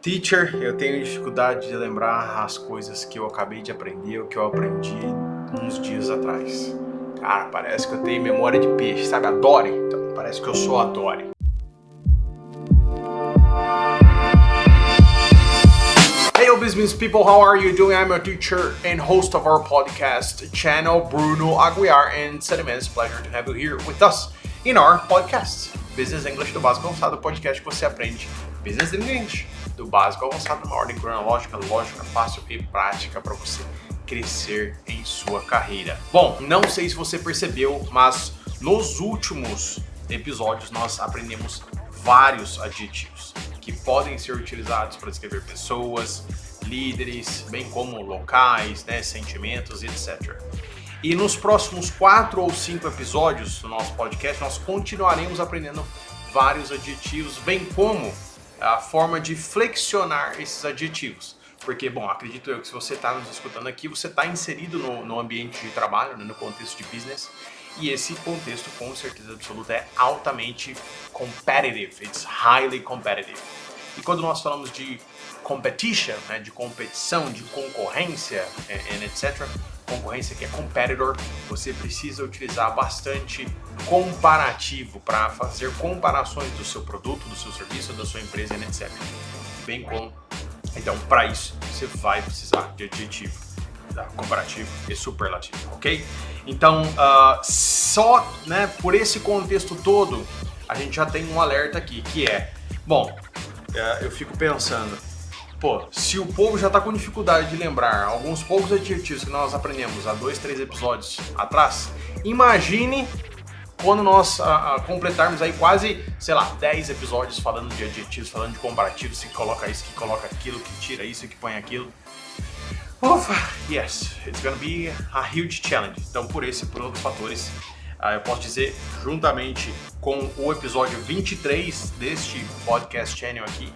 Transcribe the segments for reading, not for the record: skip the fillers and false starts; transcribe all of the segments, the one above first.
Teacher, eu tenho dificuldade de lembrar as coisas que eu acabei de aprender ou que eu aprendi uns dias atrás. Cara, parece que eu tenho memória de peixe, sabe? A Dory. Então, parece que eu sou a Dory. Hey business people, how are you doing? I'm your teacher and host of our podcast channel, Bruno Aguiar, and it's an immense pleasure to have you here with us in our podcast. Business English do Básico Avançado, o podcast que você aprende Business English do Básico Avançado numa ordem cronológica, lógica, fácil e prática para você crescer em sua carreira. Bom, não sei se você percebeu, mas nos últimos episódios nós aprendemos vários adjetivos que podem ser utilizados para descrever pessoas, líderes, bem como locais, sentimentos, etc. E nos próximos 4 ou 5 episódios do nosso podcast, nós continuaremos aprendendo vários adjetivos, bem como a forma de flexionar esses adjetivos. Porque, bom, acredito eu que se você está nos escutando aqui, você está inserido no ambiente de trabalho, no contexto de business, e esse contexto, com certeza absoluta, é altamente competitive. It's highly competitive. E quando nós falamos de competition, de competição, de concorrência, etc., concorrência que é competitor, você precisa utilizar bastante comparativo para fazer comparações do seu produto, do seu serviço, da sua empresa, etc. Bem como, então, para isso, você vai precisar de adjetivo comparativo e superlativo, ok? Então, só por esse contexto todo, a gente já tem um alerta aqui, que é, bom, eu fico pensando, se o povo já está com dificuldade de lembrar alguns poucos adjetivos que nós aprendemos há 2, 3 episódios atrás, imagine quando nós completarmos aí quase, 10 episódios falando de adjetivos, falando de comparativos, que coloca isso, que coloca aquilo, que tira isso, que põe aquilo. Yes, it's gonna be a huge challenge. Então, por outros fatores, eu posso dizer, juntamente com o episódio 23 deste podcast channel aqui,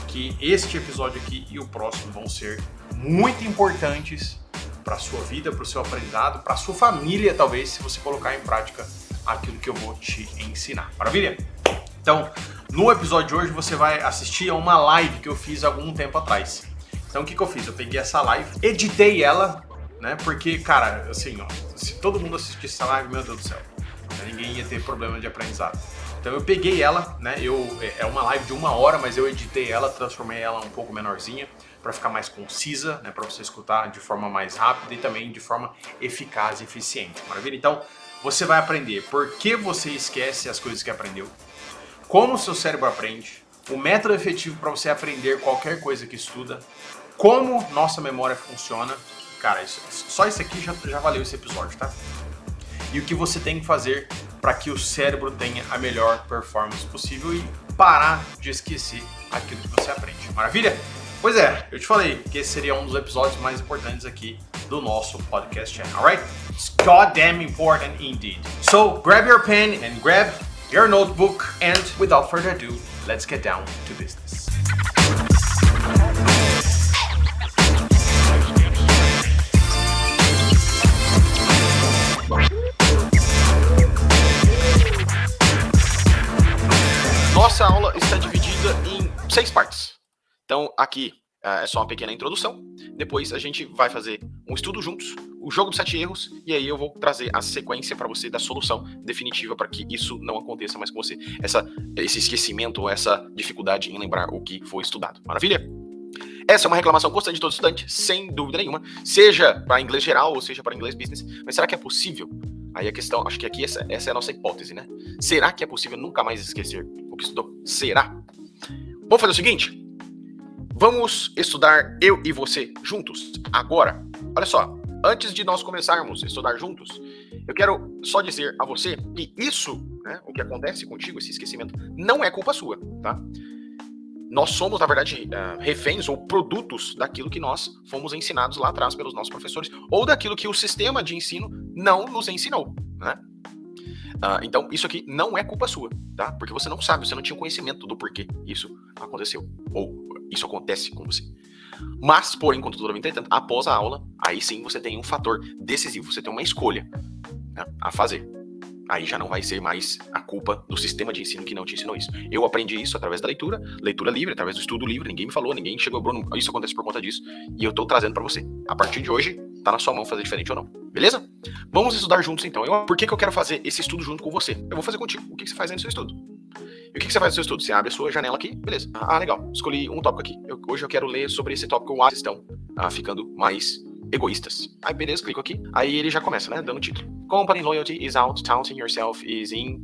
que este episódio aqui e o próximo vão ser muito importantes para a sua vida, para o seu aprendizado, para a sua família, talvez, se você colocar em prática aquilo que eu vou te ensinar. Maravilha? Então, no episódio de hoje você vai assistir a uma live que eu fiz há algum tempo atrás. Então, o que eu fiz? Eu peguei essa live, editei ela, porque, cara, assim, se todo mundo assistisse essa live, meu Deus do céu, ninguém ia ter problema de aprendizado. Então eu peguei ela, é uma live de 1 hora, mas eu editei ela, transformei ela um pouco menorzinha, para ficar mais concisa, para você escutar de forma mais rápida e também de forma eficaz e eficiente. Maravilha? Então, você vai aprender por que você esquece as coisas que aprendeu, como o seu cérebro aprende, o método efetivo para você aprender qualquer coisa que estuda, como nossa memória funciona. Cara, só isso aqui já valeu esse episódio, tá? E o que você tem que fazer para que o cérebro tenha a melhor performance possível e parar de esquecer aquilo que você aprende. Maravilha? Pois é, eu te falei que esse seria um dos episódios mais importantes aqui do nosso podcast channel, alright? It's goddamn important indeed. So, grab your pen and grab your notebook and without further ado, let's get down to business. Nossa aula está dividida em 6 partes. Então, aqui é só uma pequena introdução. Depois a gente vai fazer um estudo juntos, o jogo dos 7 erros, e aí eu vou trazer a sequência para você da solução definitiva para que isso não aconteça mais com você. Esse esquecimento ou essa dificuldade em lembrar o que foi estudado. Maravilha? Essa é uma reclamação constante de todo estudante, sem dúvida nenhuma, seja para inglês geral ou seja para inglês business. Mas será que é possível? Aí a questão, acho que aqui essa é a nossa hipótese, Será que é possível nunca mais esquecer o que estudou? Será? Vamos fazer o seguinte? Vamos estudar eu e você juntos agora. Olha só, antes de nós começarmos a estudar juntos, eu quero só dizer a você que isso, o que acontece contigo, esse esquecimento, não é culpa sua, tá? Nós somos, na verdade, reféns ou produtos daquilo que nós fomos ensinados lá atrás pelos nossos professores ou daquilo que o sistema de ensino não nos ensinou, Então, isso aqui não é culpa sua, tá? Porque você não sabe, você não tinha conhecimento do porquê isso aconteceu ou isso acontece com você. Mas, porém, contudo, entretanto, após a aula, aí sim você tem um fator decisivo, você tem uma escolha a fazer. Aí já não vai ser mais a culpa do sistema de ensino que não te ensinou isso. Eu aprendi isso através da leitura livre, através do estudo livre, ninguém me falou, ninguém chegou, Bruno, isso acontece por conta disso, e eu tô trazendo pra você. A partir de hoje, tá na sua mão fazer diferente ou não, beleza? Vamos estudar juntos então. Por que eu quero fazer esse estudo junto com você? Eu vou fazer contigo. O que você faz aí no seu estudo? E o que você faz no seu estudo? Você abre a sua janela aqui, beleza. Ah, legal, escolhi um tópico aqui. Hoje eu quero ler sobre esse tópico, o estão ficando mais egoístas. Aí beleza, clico aqui. Aí ele já começa, né, dando o título. Company loyalty is out, touting yourself is in...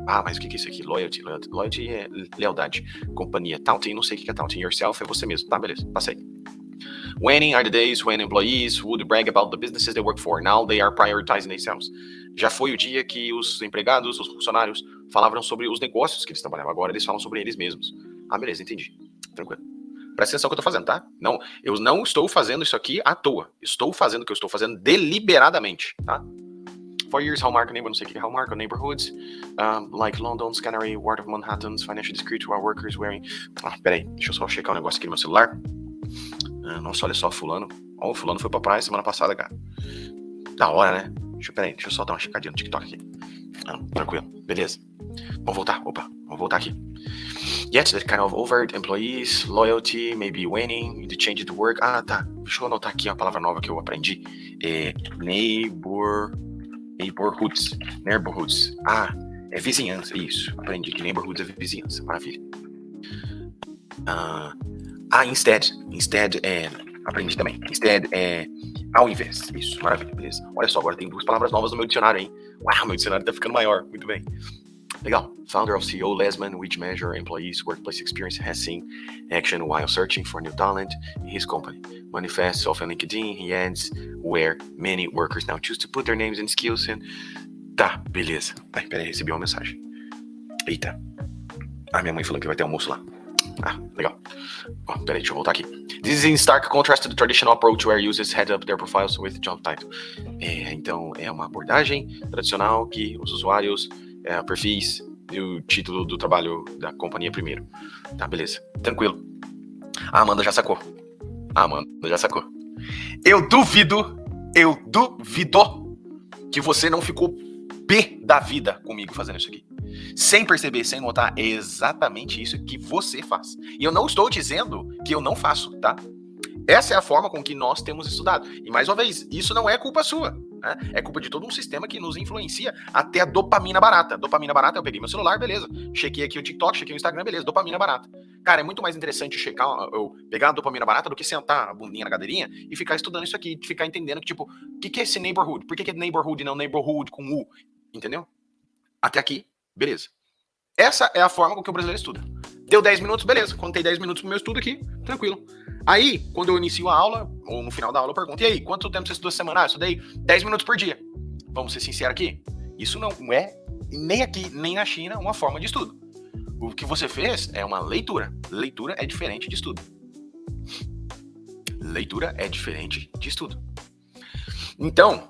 mas o que é isso aqui? Loyalty é lealdade. Companhia, touting, não sei o que é touting. Yourself é você mesmo, tá, beleza, passei. Winning are the days when employees would brag about the businesses they work for. Now they are prioritizing themselves. Já foi o dia que os empregados, os funcionários, falavam sobre os negócios que eles trabalhavam. Agora eles falam sobre eles mesmos. Ah, beleza, entendi. Tranquilo. Presta atenção no que eu tô fazendo, tá? Não, eu não estou fazendo isso aqui à toa. Estou fazendo o que eu estou fazendo deliberadamente, tá? For years, Hallmark, não sei o que é Hallmark, neighborhoods, like London's Canary, Ward of Manhattan's, financial discreet while workers wearing... peraí, deixa eu só checar um negócio aqui no meu celular. Nossa, olha só, fulano. O fulano foi pra praia semana passada, cara. Da hora, né? Deixa eu só dar uma checadinha no TikTok aqui. Tranquilo, beleza. Vamos voltar aqui. Yet that kind of overt employees, loyalty, maybe winning, the change to work. Tá. Deixa eu anotar aqui a palavra nova que eu aprendi. Neighborhoods. É vizinhança, isso. Aprendi que neighborhoods é vizinhança. Maravilha. Instead é... Aprendi também. Instead é... Ao invés. Isso, maravilha, beleza. Olha só, agora tem 2 palavras novas no meu dicionário, hein? Uau, meu dicionário tá ficando maior. Muito bem. Legal. Founder of CEO Lesman, which measure employees' workplace experience has seen action while searching for new talent in his company. Manifests of LinkedIn, he adds, where many workers now choose to put their names and skills in. Tá, beleza. Peraí, recebi uma mensagem. Eita. Minha mãe falou que vai ter almoço lá. Legal. Peraí, deixa eu voltar aqui. This is in stark contrast to the traditional approach where users head up their profiles with job title. Então, é uma abordagem tradicional que os usuários, perfis e o título do trabalho da companhia primeiro. Tá, beleza. Tranquilo. A Amanda já sacou. Eu duvido que você não ficou pé da vida comigo fazendo isso aqui. Sem perceber, sem notar, é exatamente isso que você faz. E eu não estou dizendo que eu não faço, tá? Essa é a forma com que nós temos estudado. E mais uma vez, isso não é culpa sua, né? É culpa de todo um sistema que nos influencia até a dopamina barata. Dopamina barata, eu peguei meu celular, beleza. Chequei aqui o TikTok, chequei o Instagram, beleza. Dopamina barata. Cara, é muito mais interessante eu pegar a dopamina barata do que sentar a bundinha na cadeirinha e ficar estudando isso aqui, ficar entendendo que, tipo, o que é esse neighborhood? Por que é neighborhood e não neighborhood com U? Entendeu? Até aqui, beleza. Essa é a forma com que o brasileiro estuda. Deu 10 minutos, beleza. Contei 10 minutos pro meu estudo aqui, tranquilo. Aí, quando eu inicio a aula, ou no final da aula, eu pergunto, e aí, quanto tempo você estudou essa semana? Eu estudei 10 minutos por dia. Vamos ser sinceros aqui? Isso não é, nem aqui, nem na China, uma forma de estudo. O que você fez é uma leitura. Leitura é diferente de estudo. Então,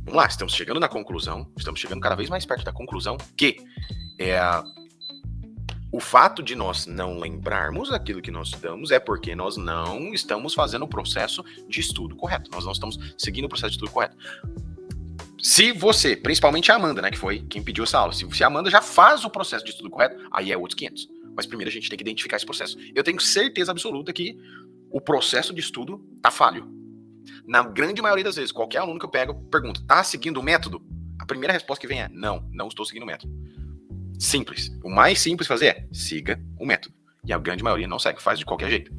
vamos lá, estamos chegando na conclusão, estamos chegando cada vez mais perto da conclusão que o fato de nós não lembrarmos aquilo que nós estudamos é porque nós não estamos fazendo o processo de estudo correto. Nós não estamos seguindo o processo de estudo correto. Se você, principalmente a Amanda, né, que foi quem pediu essa aula, se a Amanda já faz o processo de estudo correto, aí é outros 500. Mas primeiro a gente tem que identificar esse processo. Eu tenho certeza absoluta que o processo de estudo tá falho. Na grande maioria das vezes, qualquer aluno que eu pego, pergunta, tá seguindo o método? A primeira resposta que vem é, não estou seguindo o método. Simples. O mais simples fazer é, siga o método. E a grande maioria não segue, faz de qualquer jeito.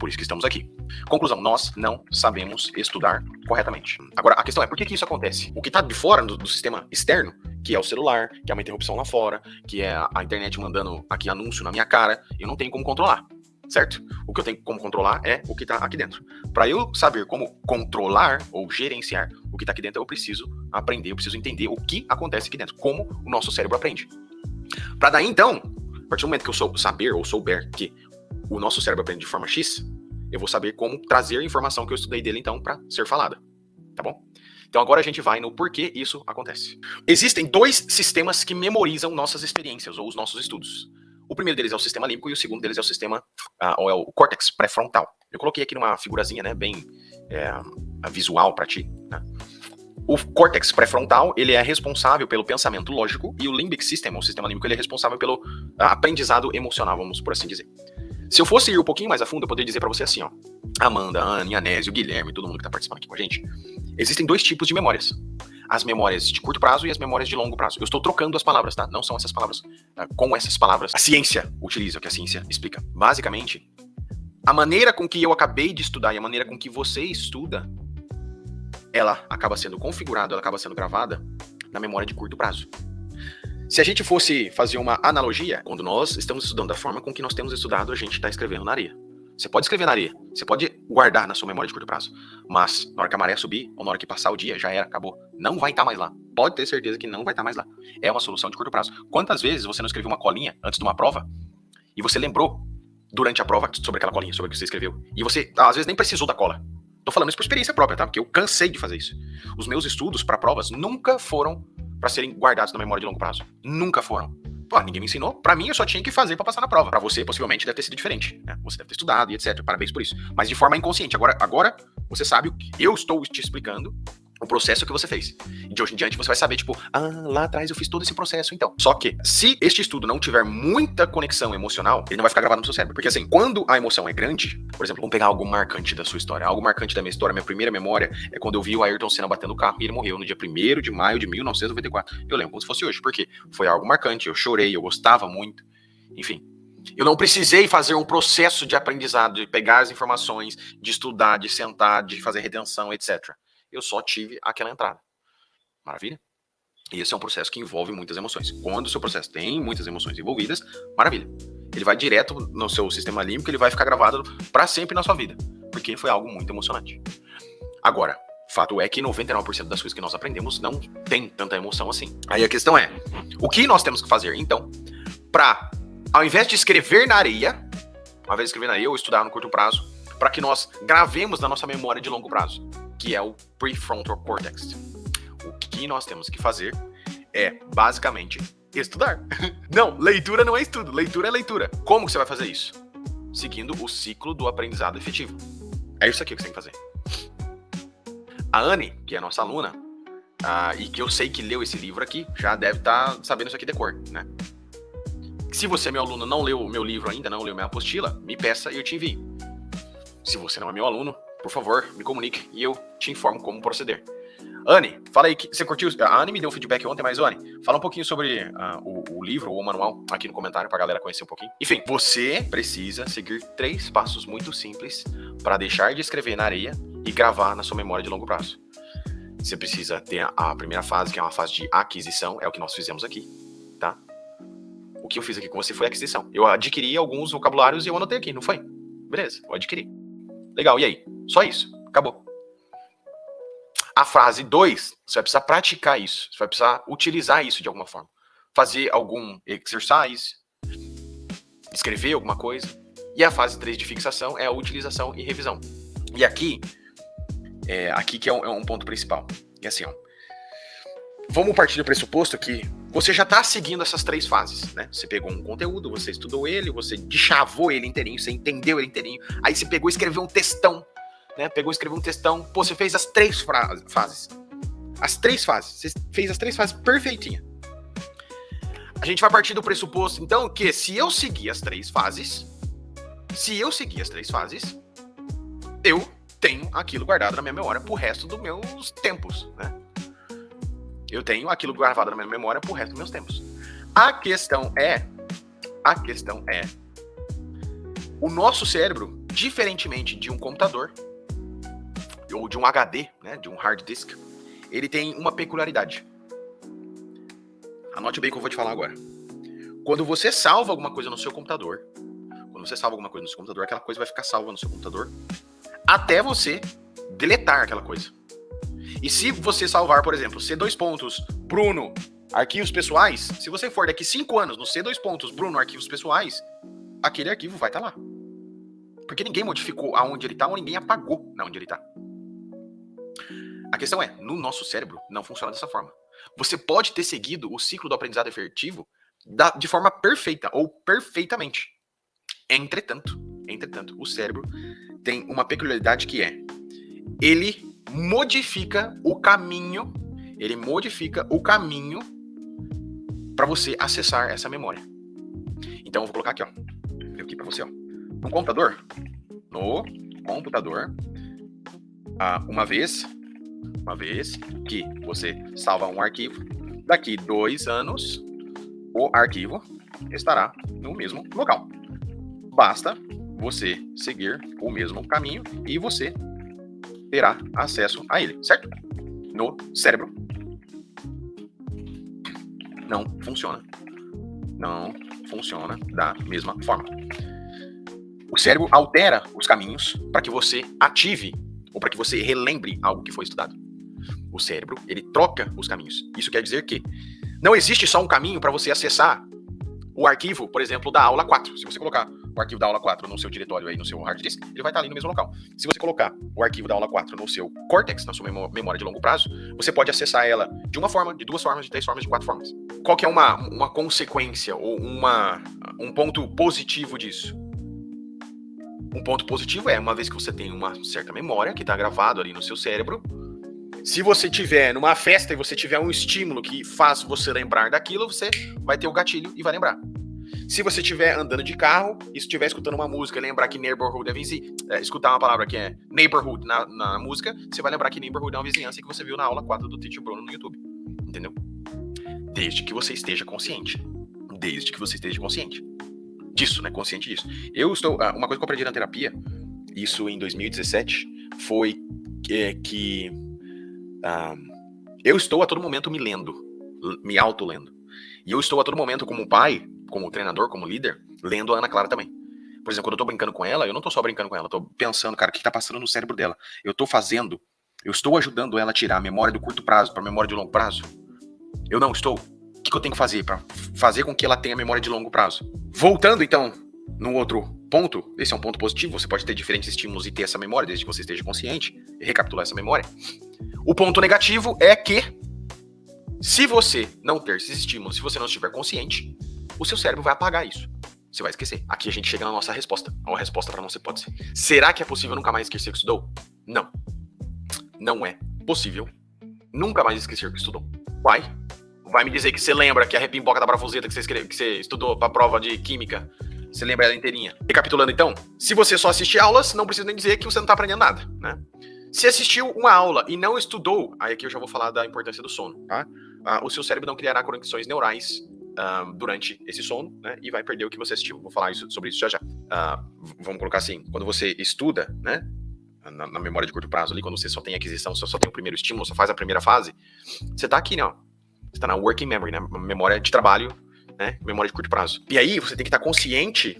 Por isso que estamos aqui. Conclusão, nós não sabemos estudar corretamente. Agora, a questão é, por que isso acontece? O que está de fora do sistema externo, que é o celular, que é uma interrupção lá fora, que é a internet mandando aqui anúncio na minha cara, eu não tenho como controlar, certo? O que eu tenho como controlar é o que está aqui dentro. Para eu saber como controlar ou gerenciar o que está aqui dentro, eu preciso aprender, eu preciso entender o que acontece aqui dentro, como o nosso cérebro aprende. Para daí, então, a partir do momento que eu souber que o nosso cérebro aprende de forma X, eu vou saber como trazer a informação que eu estudei dele, então, para ser falada. Tá bom? Então, agora a gente vai no porquê isso acontece. Existem 2 sistemas que memorizam nossas experiências ou os nossos estudos. O primeiro deles é o sistema límbico e o segundo deles é o sistema, ou é o córtex pré-frontal. Eu coloquei aqui numa figurazinha, né, bem visual para ti, né? O córtex pré-frontal, ele é responsável pelo pensamento lógico, e o limbic system, o sistema límbico, ele é responsável pelo aprendizado emocional, vamos por assim dizer. Se eu fosse ir um pouquinho mais a fundo, eu poderia dizer pra você assim, ó, Amanda, Anne, Anésio, Guilherme, todo mundo que tá participando aqui com a gente, existem 2 tipos de memórias. As memórias de curto prazo e as memórias de longo prazo. Eu estou trocando as palavras, tá? Não são essas palavras. Com essas palavras, a ciência utiliza, o que a ciência explica. Basicamente, a maneira com que eu acabei de estudar e a maneira com que você estuda, ela acaba sendo configurada, ela acaba sendo gravada na memória de curto prazo. Se a gente fosse fazer uma analogia, quando nós estamos estudando da forma com que nós temos estudado, a gente está escrevendo na areia. Você pode escrever na areia, você pode guardar na sua memória de curto prazo, mas na hora que a maré subir, ou na hora que passar o dia, já era, acabou. Não vai estar mais lá. Pode ter certeza que não vai estar mais lá. É uma solução de curto prazo. Quantas vezes você não escreveu uma colinha antes de uma prova, e você lembrou durante a prova sobre aquela colinha, sobre o que você escreveu, e você, às vezes, nem precisou da cola. Tô falando isso por experiência própria, tá? Porque eu cansei de fazer isso. Os meus estudos para provas nunca foram para serem guardados na memória de longo prazo. Nunca foram. Pô, ninguém me ensinou. Pra mim, eu só tinha que fazer pra passar na prova. Pra você, possivelmente, deve ter sido diferente, né? Você deve ter estudado e etc. Parabéns por isso. Mas de forma inconsciente. Agora você sabe o que eu estou te explicando, o processo que você fez. E de hoje em diante você vai saber, tipo, lá atrás eu fiz todo esse processo, então. Só que, se este estudo não tiver muita conexão emocional, ele não vai ficar gravado no seu cérebro. Porque assim, quando a emoção é grande, por exemplo, vamos pegar algo marcante da sua história. Algo marcante da minha história, minha primeira memória, é quando eu vi o Ayrton Senna batendo o carro e ele morreu no dia 1º de maio de 1994. Eu lembro como se fosse hoje, porque foi algo marcante, eu chorei, eu gostava muito, enfim. Eu não precisei fazer um processo de aprendizado, de pegar as informações, de estudar, de sentar, de fazer retenção, etc. Eu só tive aquela entrada. Maravilha? E esse é um processo que envolve muitas emoções. Quando o seu processo tem muitas emoções envolvidas, maravilha. Ele vai direto no seu sistema límbico, ele vai ficar gravado para sempre na sua vida, porque foi algo muito emocionante. Agora, fato é que 99% das coisas que nós aprendemos não tem tanta emoção assim. Aí a questão é, o que nós temos que fazer, então, para, ao invés de escrever na areia, ou estudar no curto prazo, para que nós gravemos na nossa memória de longo prazo, que é o prefrontal cortex. O que nós temos que fazer é, basicamente, estudar. Não, leitura não é estudo, leitura é leitura. Como que você vai fazer isso? Seguindo o ciclo do aprendizado efetivo. É isso aqui que você tem que fazer. A Anne, que é a nossa aluna, e que eu sei que leu esse livro aqui, já deve estar sabendo isso aqui de cor, né? Se você, meu aluno, não leu o meu livro ainda, não leu minha apostila, me peça e eu te envio. Se você não é meu aluno, por favor, me comunique e eu te informo como proceder. Anne, fala aí, você curtiu? A Anne me deu um feedback ontem, mas Anne, fala um pouquinho sobre o livro ou o manual aqui no comentário pra galera conhecer um pouquinho. Enfim, você precisa seguir 3 passos muito simples para deixar de escrever na areia e gravar na sua memória de longo prazo. Você precisa ter a primeira fase, que é uma fase de aquisição, é o que nós fizemos aqui, tá? O que eu fiz aqui com você foi aquisição. Eu adquiri alguns vocabulários e eu anotei aqui, não foi? Beleza, eu adquiri. Legal, e aí? Só isso, acabou. A fase 2, você vai precisar praticar isso. Você vai precisar utilizar isso de alguma forma. Fazer algum exercise, escrever alguma coisa. E a fase 3 de fixação é a utilização e revisão. E aqui que é um ponto principal. É assim, ó. Vamos partir do pressuposto que você já está seguindo essas 3 fases, né? Você pegou um conteúdo, você estudou ele, você deschavou ele inteirinho, você entendeu ele inteirinho. Aí você pegou e escreveu um textão. Né, escreveu um textão, pô, você fez as 3 fases. As 3 fases. Você fez as 3 fases perfeitinha. A gente vai partir do pressuposto, então, que se eu seguir as 3 fases, eu tenho aquilo guardado na minha memória pro resto dos meus tempos, né? Eu tenho aquilo gravado na minha memória pro resto dos meus tempos. A questão é, o nosso cérebro, diferentemente de um computador, ou de um HD, né, de um hard disk, ele tem uma peculiaridade. Anote bem o que eu vou te falar agora. Quando você salva alguma coisa no seu computador, aquela coisa vai ficar salva no seu computador até você deletar aquela coisa. E se você salvar, por exemplo, C2 pontos, Bruno, arquivos pessoais, se você for daqui 5 anos no C2 pontos, Bruno, arquivos pessoais, aquele arquivo vai estar lá. Porque ninguém modificou aonde ele está ou ninguém apagou onde ele está. A questão é, no nosso cérebro não funciona dessa forma. Você pode ter seguido o ciclo do aprendizado efetivo de forma perfeita ou perfeitamente. Entretanto, o cérebro tem uma peculiaridade que é, ele modifica o caminho, para você acessar essa memória. Então eu vou colocar aqui, ó, aqui para você, ó, no computador, uma vez que você salva um arquivo, daqui 2 anos o arquivo estará no mesmo local. Basta você seguir o mesmo caminho e você terá acesso a ele, certo? No cérebro não funciona da mesma forma. O cérebro altera os caminhos para que você ative ou para que você relembre algo que foi estudado. O cérebro, ele troca os caminhos. Isso quer dizer que não existe só um caminho para você acessar o arquivo, por exemplo, da aula 4. Se você colocar o arquivo da aula 4 no seu diretório aí, no seu hard disk, ele vai estar ali no mesmo local. Se você colocar o arquivo da aula 4 no seu Cortex, na sua memória de longo prazo, você pode acessar ela de uma forma, de 2 formas, de 3 formas, de 4 formas. Qual que é uma consequência ou um ponto positivo disso? Um ponto positivo é, uma vez que você tem uma certa memória que está gravado ali no seu cérebro, se você tiver numa festa e você tiver um estímulo que faz você lembrar daquilo, você vai ter o gatilho e vai lembrar. Se você estiver andando de carro e estiver escutando uma música e lembrar que neighborhood é vizinhança, escutar uma palavra que é neighborhood na música, você vai lembrar que neighborhood é uma vizinhança que você viu na aula 4 do Teacher Bruno no YouTube. Entendeu? Desde que você esteja consciente. Disso, né? Consciente disso. Uma coisa que eu aprendi na terapia, isso em 2017, foi que eu estou a todo momento me auto-lendo. E eu estou a todo momento como pai, como treinador, como líder, lendo a Ana Clara também. Por exemplo, quando eu tô brincando com ela, eu não tô só brincando com ela, eu tô pensando, cara, o que tá passando no cérebro dela? Eu estou ajudando ela a tirar a memória do curto prazo para a memória de longo prazo? Eu não estou? O que eu tenho que fazer para fazer com que ela tenha memória de longo prazo? Voltando, então, no outro ponto, esse é um ponto positivo, você pode ter diferentes estímulos e ter essa memória, desde que você esteja consciente, e recapitular essa memória. O ponto negativo é que, se você não ter esses estímulos, se você não estiver consciente, o seu cérebro vai apagar isso. Você vai esquecer. Aqui a gente chega na nossa resposta. A resposta para não ser pode ser. Será que é possível nunca mais esquecer o que estudou? Não. Não é possível nunca mais esquecer o que estudou. Vai me dizer que você lembra que a repimboca da parafuseta que você estudou para a prova de química, você lembra ela inteirinha. Recapitulando então, se você só assistir aulas, não precisa nem dizer que você não está aprendendo nada, né? Se assistiu uma aula e não estudou, aí aqui eu já vou falar da importância do sono, tá? O seu cérebro não criará conexões neurais durante esse sono, né? E vai perder o que você assistiu. Vou falar sobre isso já. Vamos colocar assim, quando você estuda, né? Na memória de curto prazo ali, quando você só tem aquisição, só tem o primeiro estímulo, só faz a primeira fase, você tá aqui, não. Você tá na working memory, né? Memória de trabalho, né? Memória de curto prazo. E aí, você tem que estar consciente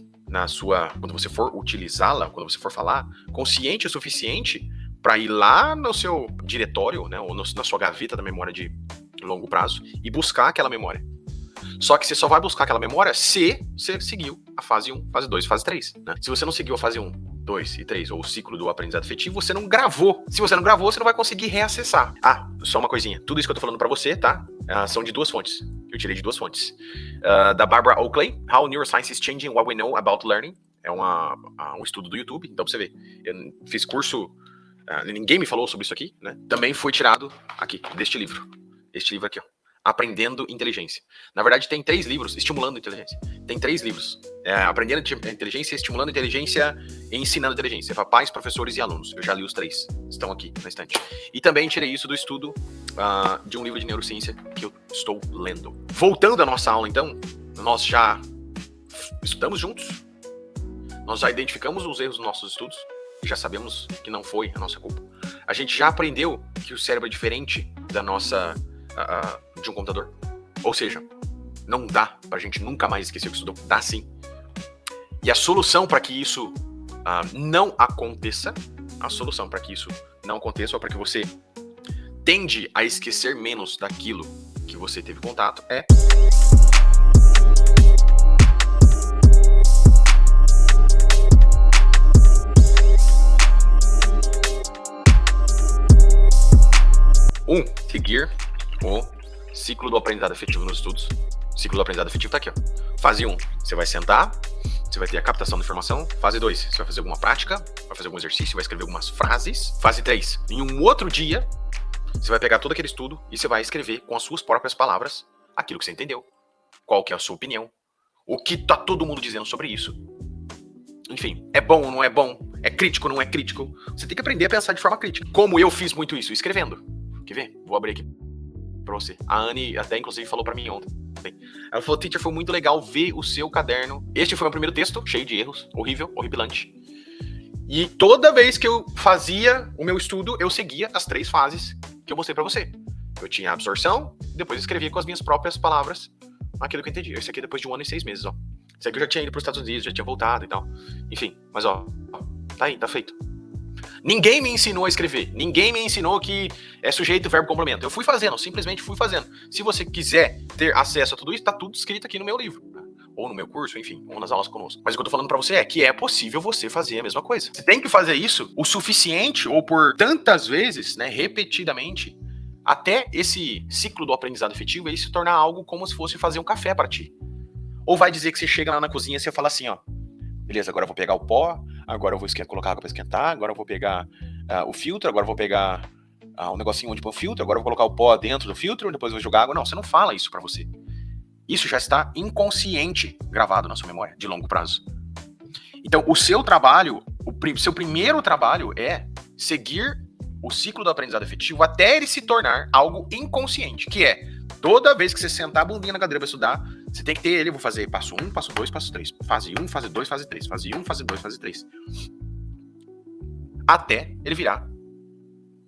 quando você for utilizá-la, quando você for falar, consciente o suficiente para ir lá no seu diretório, né? Ou na sua gaveta da memória de longo prazo e buscar aquela memória. Só que você só vai buscar aquela memória se você seguiu a fase 1, fase 2, fase 3, né? Se você não seguiu a fase 1, 2 e 3, ou o ciclo do aprendizado efetivo, você não gravou. Se você não gravou, você não vai conseguir reacessar. Só uma coisinha. Tudo isso que eu tô falando pra você, tá? São de 2 fontes. Eu tirei de 2 fontes. Da Barbara Oakley, How Neuroscience is Changing What We Know About Learning. É um estudo do YouTube, então pra você ver. Eu fiz curso, ninguém me falou sobre isso aqui, né? Também foi tirado aqui, deste livro. Este livro aqui, ó. Aprendendo Inteligência. Na verdade, tem 3 livros, Estimulando Inteligência. Tem 3 livros. Aprendendo Inteligência, Estimulando Inteligência e Ensinando Inteligência. Para pais, professores e alunos. Eu já li os 3. Estão aqui na estante. E também tirei isso do estudo de um livro de neurociência que eu estou lendo. Voltando à nossa aula, então, nós já estudamos juntos. Nós já identificamos os erros dos nossos estudos. E já sabemos que não foi a nossa culpa. A gente já aprendeu que o cérebro é diferente da nossa... de um computador. Ou seja, não dá pra gente nunca mais esquecer o que estudou. Dá sim. E a solução para que isso não aconteça, ou para que você tende a esquecer menos daquilo que você teve contato, é... seguir o ciclo do aprendizado efetivo nos estudos. O ciclo do aprendizado efetivo tá aqui, ó. Fase 1, você vai sentar, você vai ter a captação da informação. Fase 2, você vai fazer alguma prática, vai fazer algum exercício, vai escrever algumas frases. Fase 3, em um outro dia, você vai pegar todo aquele estudo e você vai escrever com as suas próprias palavras aquilo que você entendeu. Qual que é a sua opinião? O que tá todo mundo dizendo sobre isso? Enfim, é bom ou não é bom? É crítico ou não é crítico? Você tem que aprender a pensar de forma crítica. Como eu fiz muito isso, escrevendo. Quer ver? Vou abrir aqui pra você. A Anne até, inclusive, falou pra mim ontem. Ela falou, teacher, foi muito legal ver o seu caderno. Este foi o meu primeiro texto, cheio de erros. Horrível, horripilante. E toda vez que eu fazia o meu estudo, eu seguia as 3 fases que eu mostrei pra você. Eu tinha a absorção, depois escrevia com as minhas próprias palavras aquilo que eu entendi. Esse aqui é depois de 1 ano e 6 meses, ó. Esse aqui eu já tinha ido pros Estados Unidos, já tinha voltado e tal. Enfim, mas ó, tá aí, tá feito. Ninguém me ensinou a escrever. Ninguém me ensinou que é sujeito, verbo, complemento. Eu fui fazendo, simplesmente fui fazendo. Se você quiser ter acesso a tudo isso, tá tudo escrito aqui no meu livro. Ou no meu curso, enfim, ou nas aulas conosco. Mas o que eu tô falando pra você é que é possível você fazer a mesma coisa. Você tem que fazer isso o suficiente, ou por tantas vezes, né, repetidamente, até esse ciclo do aprendizado efetivo ele se tornar algo como se fosse fazer um café pra ti. Ou vai dizer que você chega lá na cozinha e você fala assim, ó, beleza, agora eu vou pegar o pó, agora eu vou colocar água pra esquentar, agora eu vou pegar o filtro, agora eu vou pegar um negocinho onde põe o filtro, agora eu vou colocar o pó dentro do filtro, depois eu vou jogar água. Não, você não fala isso pra você. Isso já está inconsciente gravado na sua memória, de longo prazo. Então, o seu trabalho, seu primeiro trabalho é seguir o ciclo do aprendizado efetivo até ele se tornar algo inconsciente, que é, toda vez que você sentar a bundinha na cadeira para estudar, você tem que ter ele, vou fazer passo 1, passo 2, passo 3, fase 1, fase 2, fase 3, fase 1, fase 2, fase 3. Até ele virar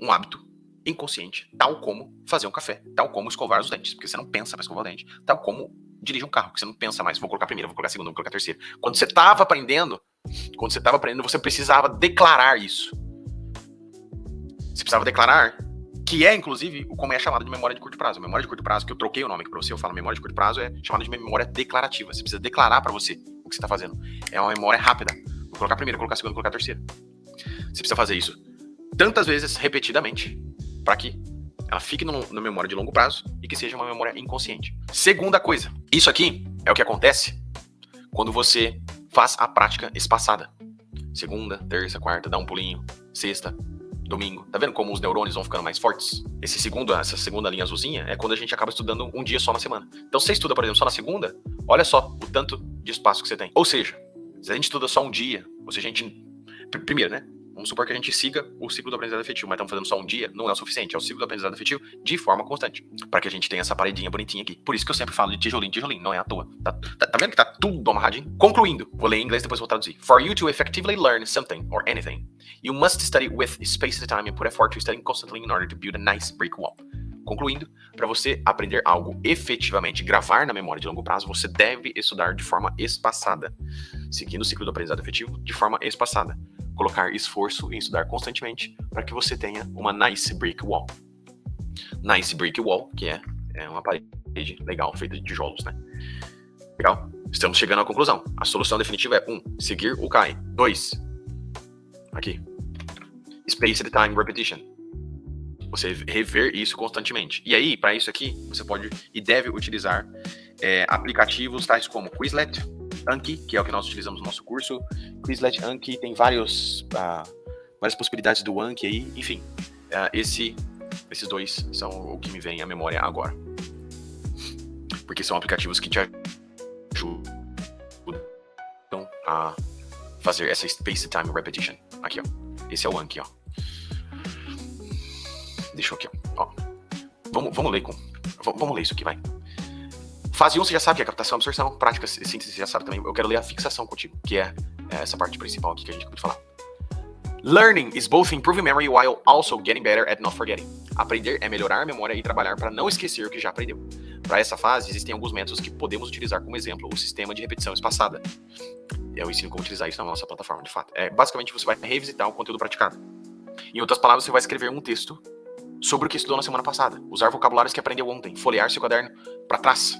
um hábito inconsciente, tal como fazer um café, tal como escovar os dentes, porque você não pensa para escovar o dente, tal como dirigir um carro, porque você não pensa mais, vou colocar a primeira, vou colocar a segunda, vou colocar a terceira. Quando você estava aprendendo, você precisava declarar isso. Você precisava declarar, que é, inclusive, como é chamado de memória de curto prazo. A memória de curto prazo, que eu troquei o nome aqui pra você, eu falo memória de curto prazo, é chamada de memória declarativa. Você precisa declarar pra você o que você tá fazendo. É uma memória rápida. Vou colocar a primeira, vou colocar a segunda, vou colocar a terceira. Você precisa fazer isso tantas vezes, repetidamente, pra que ela fique na memória de longo prazo e que seja uma memória inconsciente. Segunda coisa, isso aqui é o que acontece quando você faz a prática espaçada. Segunda, terça, quarta, dá um pulinho, sexta, domingo. Tá vendo como os neurônios vão ficando mais fortes? Essa segunda linha azulzinha é quando a gente acaba estudando um dia só na semana. Então, se você estuda, por exemplo, só na segunda, olha só o tanto de espaço que você tem. Ou seja, se a gente estuda só um dia, ou se a gente... Primeiro, né? Vamos supor que a gente siga o ciclo do aprendizado efetivo, mas estamos fazendo só um dia, não é o suficiente. É o ciclo do aprendizado efetivo de forma constante, para que a gente tenha essa paredinha bonitinha aqui. Por isso que eu sempre falo de tijolinho, não é à toa. Tá vendo que tá tudo amarradinho? Concluindo, vou ler em inglês, depois vou traduzir. For you to effectively learn something or anything, you must study with space at a time and put effort to studying constantly in order to build a nice brick wall. Concluindo, para você aprender algo efetivamente, gravar na memória de longo prazo, você deve estudar de forma espaçada, seguindo o ciclo do aprendizado efetivo de forma espaçada. Colocar esforço em estudar constantemente para que você tenha uma nice brick wall. Nice brick wall, que é uma parede legal, feita de tijolos, né? Legal? Estamos chegando à conclusão. A solução definitiva é 1. Seguir o CAI. 2. Aqui. Spaced time repetition. Você rever isso constantemente. E aí, para isso aqui, você pode e deve utilizar aplicativos tais como Quizlet, Anki, que é o que nós utilizamos no nosso curso. Quizlet, Anki, tem várias possibilidades do Anki aí. Enfim, esses dois são o que me vem à memória agora. Porque são aplicativos que te ajudam a fazer essa Spaced Time Repetition. Aqui, ó. Esse é o Anki, ó. Deixa eu aqui, ó. Vamos ler vamos ler isso aqui, vai. Fase 1, você já sabe que é captação, absorção, prática, síntese, você já sabe também. Eu quero ler a fixação contigo, que é essa parte principal aqui que a gente acabou de falar. Learning is both improving memory while also getting better at not forgetting. Aprender é melhorar a memória e trabalhar para não esquecer o que já aprendeu. Para essa fase, existem alguns métodos que podemos utilizar como exemplo, o sistema de repetição espaçada. Eu ensino como utilizar isso na nossa plataforma, de fato. Basicamente, você vai revisitar o conteúdo praticado. Em outras palavras, você vai escrever um texto sobre o que estudou na semana passada. Usar vocabulários que aprendeu ontem. Folhear seu caderno para trás.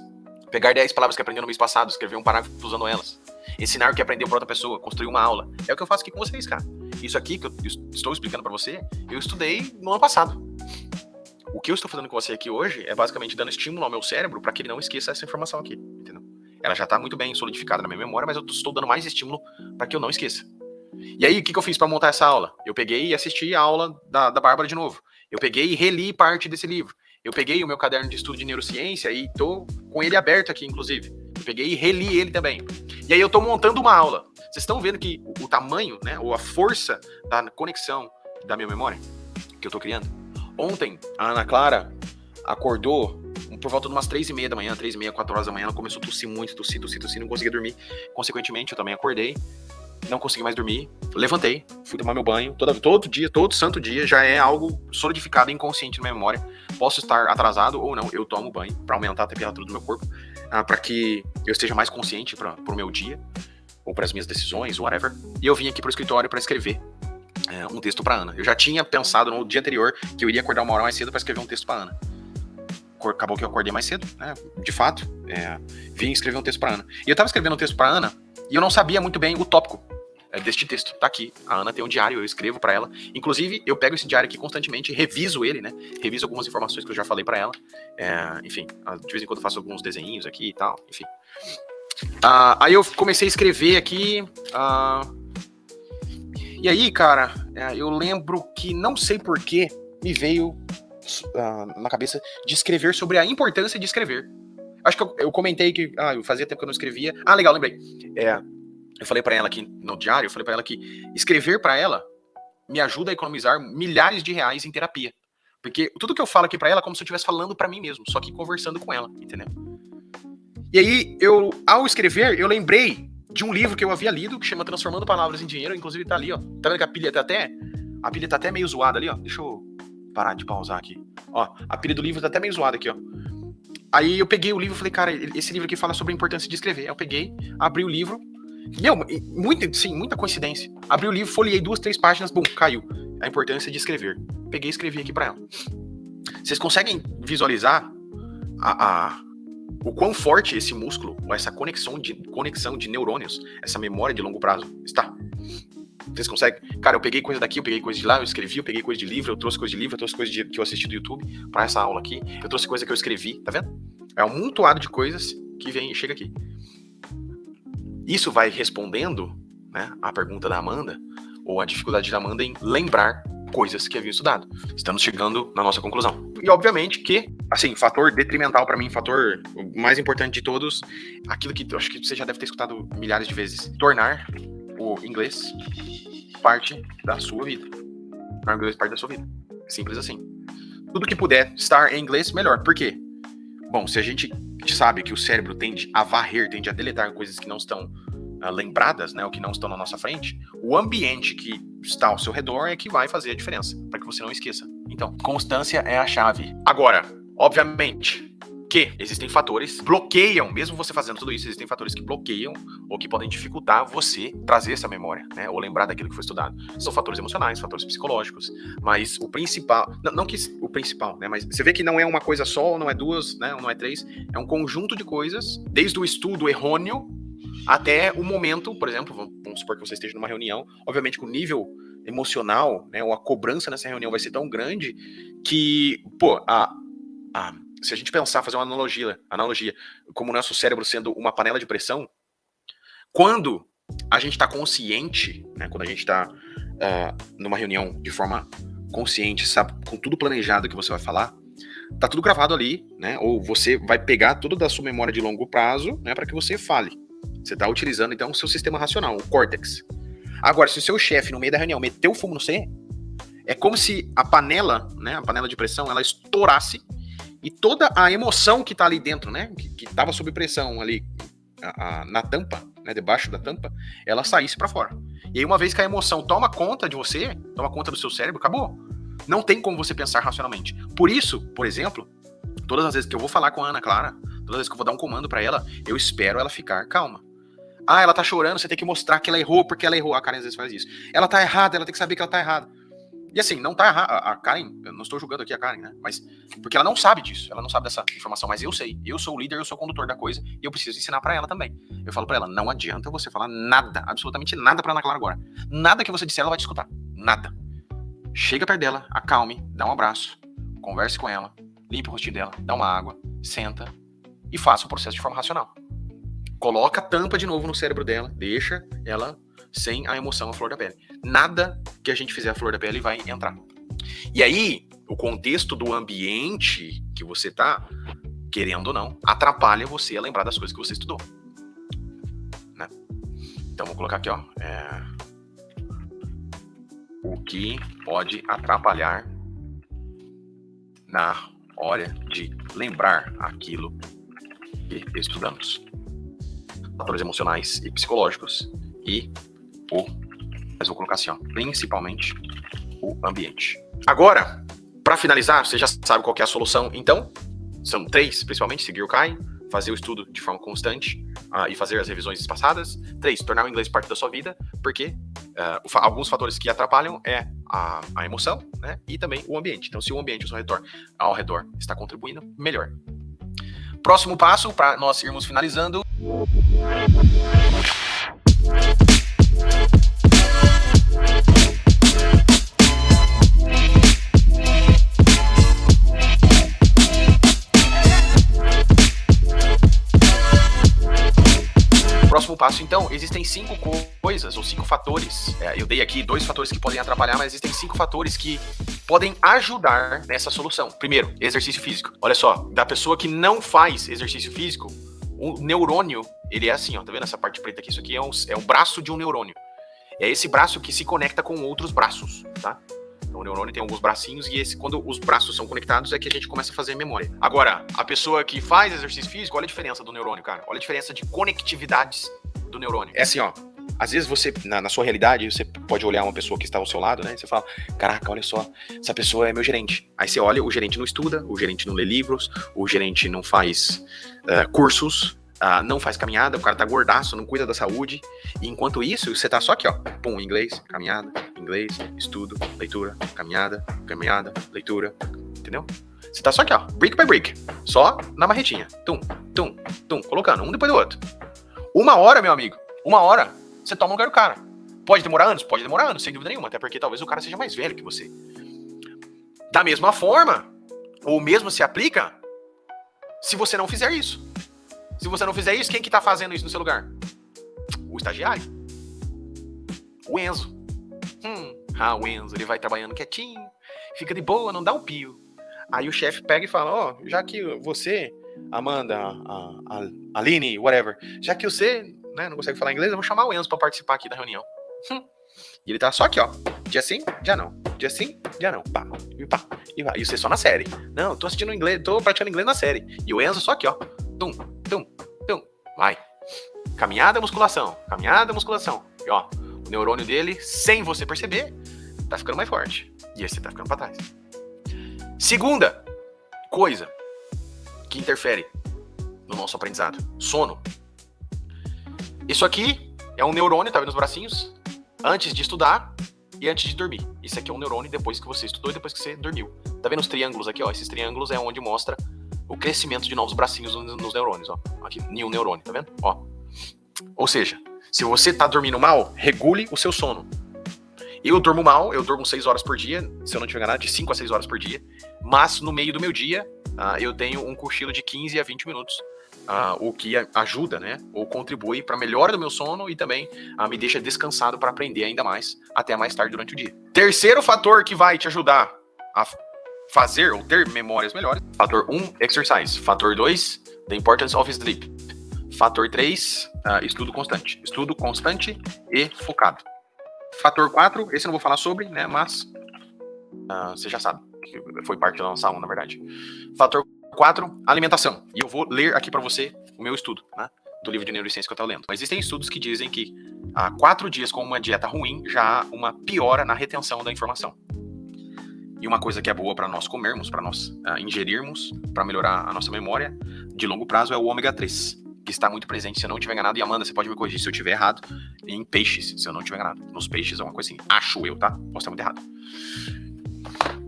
Pegar 10 palavras que aprendeu no mês passado, escrever um parágrafo usando elas. Ensinar o que aprendeu para outra pessoa, construir uma aula. É o que eu faço aqui com vocês, cara. Isso aqui que eu estou explicando para você, eu estudei no ano passado. O que eu estou fazendo com você aqui hoje é basicamente dando estímulo ao meu cérebro para que ele não esqueça essa informação aqui, entendeu? ela já tá muito bem solidificada na minha memória, mas eu estou dando mais estímulo para que eu não esqueça. E aí, o que eu fiz para montar essa aula? Eu peguei e assisti a aula da Bárbara de novo. Eu peguei e reli parte desse livro. Eu peguei o meu caderno de estudo de neurociência e tô com ele aberto aqui, inclusive. Eu peguei e reli ele também. E aí eu tô montando uma aula. Vocês estão vendo que o tamanho, né, ou a força da conexão da minha memória que eu tô criando? Ontem, a Ana Clara acordou por volta de umas 3h30 da manhã, 3h30, 4 horas da manhã. Ela começou a tossir muito, tossir, não conseguia dormir. Consequentemente, eu também acordei. Não consegui mais dormir, levantei, fui tomar meu banho, todo dia, todo santo dia, já é algo solidificado, inconsciente na minha memória. Posso estar atrasado ou não, eu tomo banho para aumentar a temperatura do meu corpo, para que eu esteja mais consciente para o meu dia, ou para as minhas decisões, whatever. E eu vim aqui pro escritório para escrever um texto para Ana. Eu já tinha pensado no dia anterior que eu iria acordar uma hora mais cedo para escrever um texto para Ana. Acabou que eu acordei mais cedo, né? De fato, vim escrever um texto para Ana. E eu tava escrevendo um texto para Ana e eu não sabia muito bem o tópico deste texto. Tá aqui. A Ana tem um diário, eu escrevo para ela. Inclusive, eu pego esse diário aqui constantemente, reviso ele, né? Reviso algumas informações que eu já falei para ela. Enfim, de vez em quando eu faço alguns desenhinhos aqui e tal, enfim. Aí eu comecei a escrever aqui. E aí, cara, eu lembro que não sei porquê me veio na cabeça de escrever sobre a importância de escrever. Acho que eu comentei que eu fazia tempo que eu não escrevia. Legal, lembrei. Eu falei pra ela aqui no diário, eu falei pra ela que escrever pra ela me ajuda a economizar milhares de reais em terapia. Porque tudo que eu falo aqui pra ela é como se eu estivesse falando pra mim mesmo, só que conversando com ela, entendeu? E aí, ao escrever, eu lembrei de um livro que eu havia lido, que chama Transformando Palavras em Dinheiro, inclusive tá ali, ó. Tá vendo que a pilha tá até meio zoada ali, ó. Deixa eu parar de pausar aqui. Ó, a pilha do livro tá até meio zoada aqui, ó. Aí eu peguei o livro e falei, cara, esse livro aqui fala sobre a importância de escrever. Aí eu peguei, abri o livro. Muita coincidência. Abri o livro, folheei 2, 3 páginas, bum, caiu. A importância de escrever. Peguei e escrevi aqui pra ela. Vocês conseguem visualizar o quão forte esse músculo, ou essa conexão de neurônios, essa memória de longo prazo está? Vocês conseguem? Cara, eu peguei coisa daqui, eu peguei coisa de lá, eu escrevi, eu peguei coisa de livro, eu trouxe coisa de livro, eu trouxe coisa que eu assisti do YouTube pra essa aula aqui, eu trouxe coisa que eu escrevi, tá vendo? É um amontoado de coisas que chega aqui. Isso vai respondendo, né, a pergunta da Amanda, ou a dificuldade da Amanda em lembrar coisas que havia estudado. Estamos chegando na nossa conclusão. E obviamente que, assim, fator detrimental para mim, fator mais importante de todos, aquilo que eu acho que você já deve ter escutado milhares de vezes, tornar o inglês parte da sua vida. Tornar o inglês parte da sua vida. Simples assim. Tudo que puder estar em inglês, melhor. Por quê? Bom, se a gente sabe que o cérebro tende a varrer, tende a deletar coisas que não estão lembradas, né, ou que não estão na nossa frente, o ambiente que está ao seu redor é que vai fazer a diferença, para que você não esqueça. Então, constância é a chave. Agora, obviamente, que existem fatores que bloqueiam, mesmo você fazendo tudo isso, existem fatores que bloqueiam ou que podem dificultar você trazer essa memória, né, ou lembrar daquilo que foi estudado. São fatores emocionais, fatores psicológicos, mas o principal, não que o principal, né, mas você vê que não é uma coisa só, não é duas, né, não é três, é um conjunto de coisas, desde o estudo errôneo até o momento, por exemplo, vamos supor que você esteja numa reunião, obviamente que o nível emocional, né, ou a cobrança nessa reunião vai ser tão grande que, se a gente pensar, fazer uma analogia, como o nosso cérebro sendo uma panela de pressão, quando a gente está consciente, né, quando a gente está numa reunião de forma consciente, sabe, com tudo planejado que você vai falar, tá tudo gravado ali, né, ou você vai pegar tudo da sua memória de longo prazo, né, para que você fale. Você está utilizando, então, o seu sistema racional, o córtex. Agora, se o seu chefe, no meio da reunião, meteu fumo no C, é como se a panela, né, a panela de pressão, ela estourasse e toda a emoção que tá ali dentro, né, que tava sob pressão ali na tampa, né, debaixo da tampa, ela saísse para fora. E aí, uma vez que a emoção toma conta de você, toma conta do seu cérebro, acabou. Não tem como você pensar racionalmente. Por isso, por exemplo, todas as vezes que eu vou falar com a Ana Clara, todas as vezes que eu vou dar um comando para ela, eu espero ela ficar calma. Ela tá chorando, você tem que mostrar que ela errou, porque ela errou. A Karen às vezes faz isso. Ela tá errada, ela tem que saber que ela tá errada. E assim, não tá errada. A Karen, eu não estou julgando aqui a Karen, né? Mas porque ela não sabe disso, ela não sabe dessa informação, mas eu sei. Eu sou o líder, eu sou o condutor da coisa e eu preciso ensinar pra ela também. Eu falo pra ela, não adianta você falar nada, absolutamente nada pra Ana Clara agora. Nada que você disser, ela vai te escutar. Nada. Chega perto dela, acalme, dá um abraço, converse com ela, limpe o rostinho dela, dá uma água, senta e faça o processo de forma racional. coloca a tampa de novo no cérebro dela, deixa ela sem a emoção à flor da pele. Nada que a gente fizer à flor da pele vai entrar. E aí, o contexto do ambiente que você tá, querendo ou não, atrapalha você a lembrar das coisas que você estudou. Né? Então, vou colocar aqui, ó. O que pode atrapalhar na hora de lembrar aquilo que estudamos. Fatores emocionais e psicológicos mas vou colocar assim, ó, principalmente o ambiente. Agora, para finalizar, você já sabe qual que é a solução, então, são 3, principalmente, seguir o Kai, fazer o estudo de forma constante e fazer as revisões espaçadas. 3, tornar o inglês parte da sua vida, porque alguns fatores que atrapalham é a emoção, né, e também o ambiente. Então, se o ambiente ao redor está contribuindo, melhor. Próximo passo, para nós irmos finalizando. Próximo passo, então, existem 5 coisas ou 5 fatores. Eu dei aqui 2 fatores que podem atrapalhar, mas existem 5 fatores que podem ajudar nessa solução. Primeiro, exercício físico. Olha só, da pessoa que não faz exercício físico, o neurônio, ele é assim, ó, tá vendo essa parte preta aqui? Isso aqui é um braço de um neurônio. É esse braço que se conecta com outros braços, tá? Então, o neurônio tem alguns bracinhos e quando os braços são conectados é que a gente começa a fazer memória. Agora, a pessoa que faz exercício físico, olha a diferença do neurônio, cara. Olha a diferença de conectividades do neurônio. É assim, ó. Às vezes você, na sua realidade, você pode olhar uma pessoa que está ao seu lado, né? E você fala, caraca, olha só, essa pessoa é meu gerente. Aí você olha, o gerente não estuda, o gerente não lê livros, o gerente não faz cursos, não faz caminhada, o cara tá gordaço, não cuida da saúde. E enquanto isso, você tá só aqui, ó. Pum, inglês, caminhada, inglês, estudo, leitura, caminhada, leitura. Entendeu? Você tá só aqui, ó, brick by brick. Só na marretinha. Tum, tum, tum, colocando um depois do outro. 1 hora, meu amigo, 1 hora, você toma o lugar do cara. Pode demorar anos? Pode demorar anos, sem dúvida nenhuma. Até porque talvez o cara seja mais velho que você. Da mesma forma, ou mesmo se aplica, se você não fizer isso. Se você não fizer isso, quem que tá fazendo isso no seu lugar? O estagiário. O Enzo. O Enzo, ele vai trabalhando quietinho, fica de boa, não dá um pio. Aí o chefe pega e fala, ó, já que você, Amanda, a Aline, whatever, já que você, né, não consegue falar inglês, eu vou chamar o Enzo pra participar aqui da reunião. E ele tá só aqui, ó, dia sim, dia não, dia sim, dia não, pá, e vai. E você só na série. Não, tô assistindo inglês, tô praticando inglês na série. E o Enzo só aqui, ó, tum, tum, tum, vai. Caminhada, musculação. E ó, o neurônio dele, sem você perceber, tá ficando mais forte. E esse tá ficando pra trás. Segunda coisa que interfere no nosso aprendizado: sono. Isso aqui é um neurônio, tá vendo os bracinhos? Antes de estudar e antes de dormir. Isso aqui é um neurônio depois que você estudou e depois que você dormiu. Tá vendo os triângulos aqui, ó? Esses triângulos é onde mostra o crescimento de novos bracinhos nos neurônios, ó. Aqui, nenhum neurônio, tá vendo? Ó. Ou seja, se você tá dormindo mal, regule o seu sono. Eu durmo mal, eu durmo 6 horas por dia, se eu não tiver enganado, de 5 a 6 horas por dia. Mas no meio do meu dia, eu tenho um cochilo de 15 a 20 minutos. O que ajuda, né? Ou contribui para a melhora do meu sono e também me deixa descansado para aprender ainda mais, até mais tarde durante o dia. Terceiro fator que vai te ajudar a fazer ou ter memórias melhores. Fator 1, exercise. Fator 2, the importance of sleep. Fator 3, estudo constante. Estudo constante e focado. Fator 4, esse eu não vou falar sobre, né? Mas você já sabe, que foi parte da nossa aula, na verdade. Fator 4, alimentação. E eu vou ler aqui para você o meu estudo, né, do livro de neurociência que eu estou lendo. Existem estudos que dizem que 4 dias com uma dieta ruim já há uma piora na retenção da informação. E uma coisa que é boa para nós comermos, para nós ingerirmos, para melhorar a nossa memória de longo prazo é o ômega 3, que está muito presente, se eu não estiver enganado. E Amanda, você pode me corrigir se eu estiver errado, em peixes, se eu não estiver enganado. Nos peixes é uma coisa assim, acho eu, tá? Posso estar muito errado.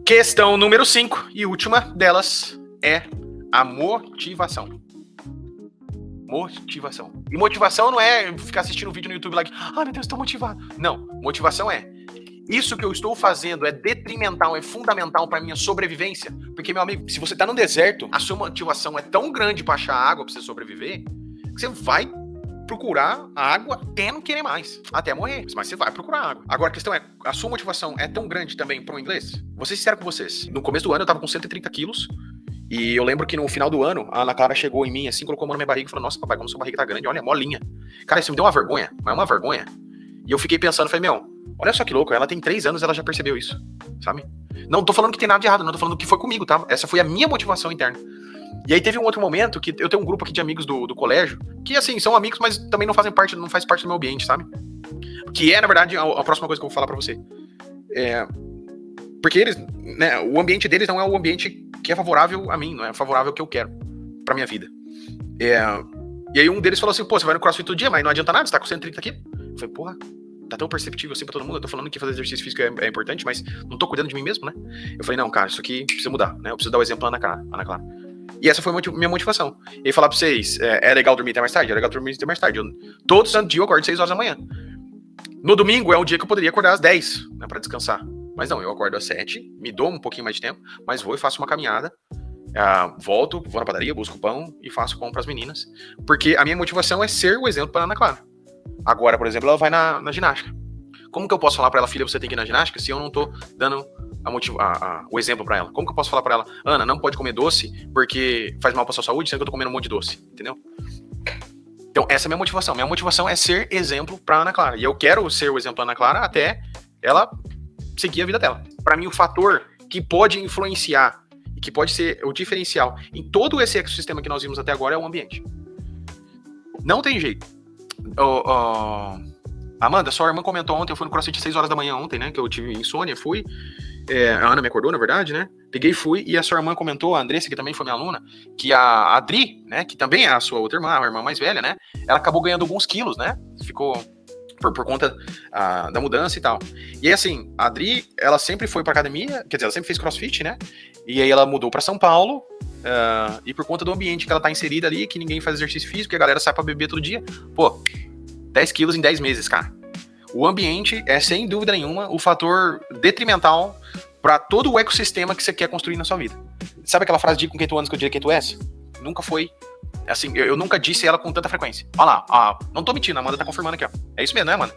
Questão número 5 e última delas é a motivação. Motivação. E motivação não é ficar assistindo um vídeo no YouTube lá que, meu Deus, estou motivado. Não, motivação é isso que eu estou fazendo é detrimental, é fundamental para minha sobrevivência. Porque, meu amigo, se você tá no deserto, a sua motivação é tão grande para achar água para você sobreviver, que você vai procurar água até não querer mais, até morrer, mas você vai procurar água. Agora a questão é, a sua motivação é tão grande também pro inglês? Vou ser sincero com vocês, no começo do ano eu tava com 130 quilos, e eu lembro que no final do ano, a Ana Clara chegou em mim assim, colocou a mão na minha barriga e falou, nossa papai, como sua barriga tá grande, olha, molinha. Cara, isso me deu uma vergonha, mas uma vergonha. E eu fiquei pensando, falei, meu, olha só que louco, ela tem 3 anos, ela já percebeu isso, sabe? Não tô falando que tem nada de errado, não tô falando que foi comigo, tá? Essa foi a minha motivação interna. E aí teve um outro momento que eu tenho um grupo aqui de amigos do colégio, que assim, são amigos, mas também não faz parte do meu ambiente, sabe? Que é, na verdade, a próxima coisa que eu vou falar pra você. Porque eles, né, o ambiente deles não é o ambiente que é favorável a mim, não é favorável ao que eu quero pra minha vida. E aí um deles falou assim, pô, você vai no CrossFit todo dia, mas não adianta nada, você tá com 130 aqui. Eu falei, porra, tá tão perceptível assim pra todo mundo, eu tô falando que fazer exercício físico é importante, mas não tô cuidando de mim mesmo, né? Eu falei, não, cara, isso aqui precisa mudar, né? Eu preciso dar o exemplo Ana Clara. E essa foi minha motivação. E aí falar pra vocês, é legal dormir até mais tarde? É legal dormir até mais tarde. Todo santo dia eu acordo 6 horas da manhã. No domingo é um dia que eu poderia acordar às 10, né, pra descansar. Mas não, eu acordo às 7, me dou um pouquinho mais de tempo, mas vou e faço uma caminhada, volto, vou na padaria, busco pão e faço pão pras meninas. Porque a minha motivação é ser o exemplo pra Ana Clara. Agora, por exemplo, ela vai na ginástica. Como que eu posso falar pra ela, filha, você tem que ir na ginástica, se eu não tô dando o exemplo pra ela? Como que eu posso falar pra ela, Ana, não pode comer doce porque faz mal pra sua saúde, sendo que eu tô comendo um monte de doce, entendeu? Então, essa é a minha motivação. Minha motivação é ser exemplo pra Ana Clara. E eu quero ser o exemplo da Ana Clara até ela seguir a vida dela. Pra mim, o fator que pode influenciar e que pode ser o diferencial em todo esse ecossistema que nós vimos até agora é o ambiente. Não tem jeito. Amanda, sua irmã comentou ontem, eu fui no CrossFit 6 horas da manhã ontem, né, que eu tive insônia, fui, a Ana me acordou, na verdade, né, peguei e fui, e a sua irmã comentou, a Andressa, que também foi minha aluna, que a Adri, né, que também é a sua outra irmã, a irmã mais velha, né, ela acabou ganhando alguns quilos, né, ficou por conta da mudança e tal. E aí, assim, a Adri, ela sempre foi pra academia, quer dizer, ela sempre fez CrossFit, né, e aí ela mudou pra São Paulo, e por conta do ambiente que ela tá inserida ali, que ninguém faz exercício físico, que a galera sai pra beber todo dia, pô, 10 quilos em 10 meses, cara. O ambiente é, sem dúvida nenhuma, o fator detrimental para todo o ecossistema que você quer construir na sua vida. Sabe aquela frase de com quem tu andas que eu diria quem tu és? Nunca foi. Assim, eu nunca disse ela com tanta frequência. Olha lá, não tô mentindo, a Amanda tá confirmando aqui, ó. É isso mesmo, né, Amanda?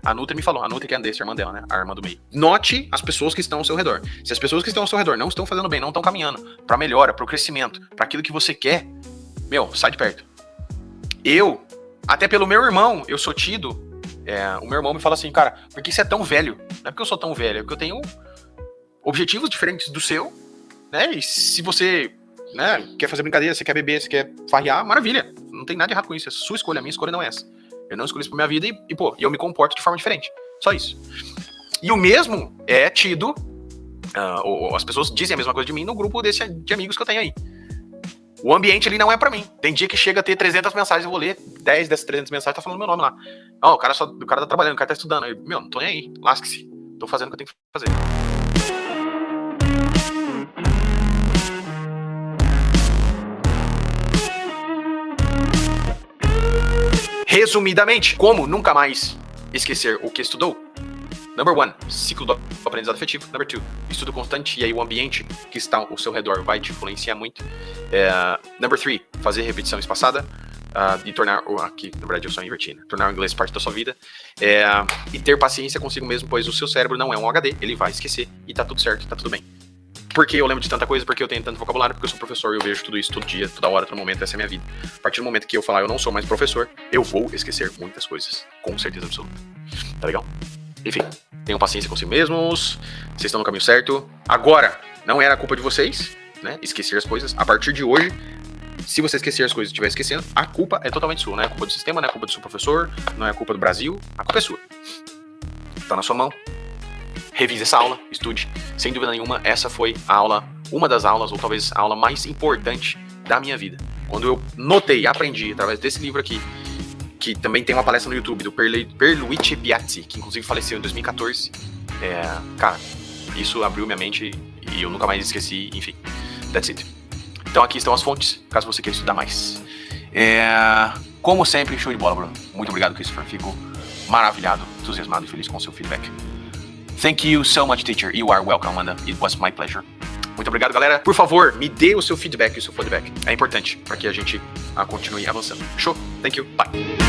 A Nutri me falou, a Nutri que é a Andressa, a irmã dela, né? A irmã do meio. Note as pessoas que estão ao seu redor. Se as pessoas que estão ao seu redor não estão fazendo bem, não estão caminhando pra melhora, pro crescimento, pra aquilo que você quer, sai de perto. Até pelo meu irmão, eu sou tido. O meu irmão me fala assim, cara, por que você é tão velho? Não é porque eu sou tão velho, é porque eu tenho objetivos diferentes do seu, né? E se você, né, quer fazer brincadeira, você quer beber, você quer farrear, maravilha. Não tem nada de errado com isso, é sua escolha, a minha escolha não é essa. Eu não escolhi isso pra minha vida e eu me comporto de forma diferente. Só isso. E o mesmo é tido, as pessoas dizem a mesma coisa de mim no grupo de amigos que eu tenho aí. O ambiente ali não é pra mim. Tem dia que chega a ter 300 mensagens, eu vou ler 10 dessas 300 mensagens, tá falando meu nome lá. O cara tá trabalhando, o cara tá estudando. Não tô nem aí, lasque-se. Tô fazendo o que eu tenho que fazer. Resumidamente, como nunca mais esquecer o que estudou? Number 1, ciclo do aprendizado afetivo. Number 2, estudo constante, e aí o ambiente que está ao seu redor vai te influenciar muito. Number 3, fazer repetição espaçada e tornar, aqui na verdade eu só inverti, né? Tornar o inglês parte da sua vida. E ter paciência consigo mesmo, pois o seu cérebro não é um HD, ele vai esquecer e tá tudo certo, tá tudo bem. Porque eu lembro de tanta coisa, porque eu tenho tanto vocabulário, porque eu sou professor e eu vejo tudo isso todo dia, toda hora, todo momento, essa é a minha vida. A partir do momento que eu falar eu não sou mais professor, eu vou esquecer muitas coisas, com certeza absoluta. Tá legal? Enfim, tenham paciência consigo mesmos, vocês estão no caminho certo. Agora, não era a culpa de vocês, né, esquecer as coisas. A partir de hoje, se você esquecer as coisas e estiver esquecendo, a culpa é totalmente sua. Não é a culpa do sistema, não é a culpa do seu professor, não é a culpa do Brasil, a culpa é sua. Tá na sua mão. Revise essa aula, estude. Sem dúvida nenhuma, essa foi a aula, uma das aulas, ou talvez a aula mais importante da minha vida. Quando eu notei, aprendi, através desse livro aqui, que também tem uma palestra no YouTube do Pierluigi Piazzi, que inclusive faleceu em 2014. Cara, isso abriu minha mente e eu nunca mais esqueci, enfim, that's it. Então aqui estão as fontes, caso você queira estudar mais. Como sempre, show de bola, Bruno. Muito obrigado, Christopher. Fico maravilhado, entusiasmado e feliz com o seu feedback. Thank you so much, teacher. You are welcome, Amanda. It was my pleasure. Muito obrigado, galera. Por favor, me dê o seu feedback e o seu feedback. É importante para que a gente continue avançando. Show? Thank you. Bye.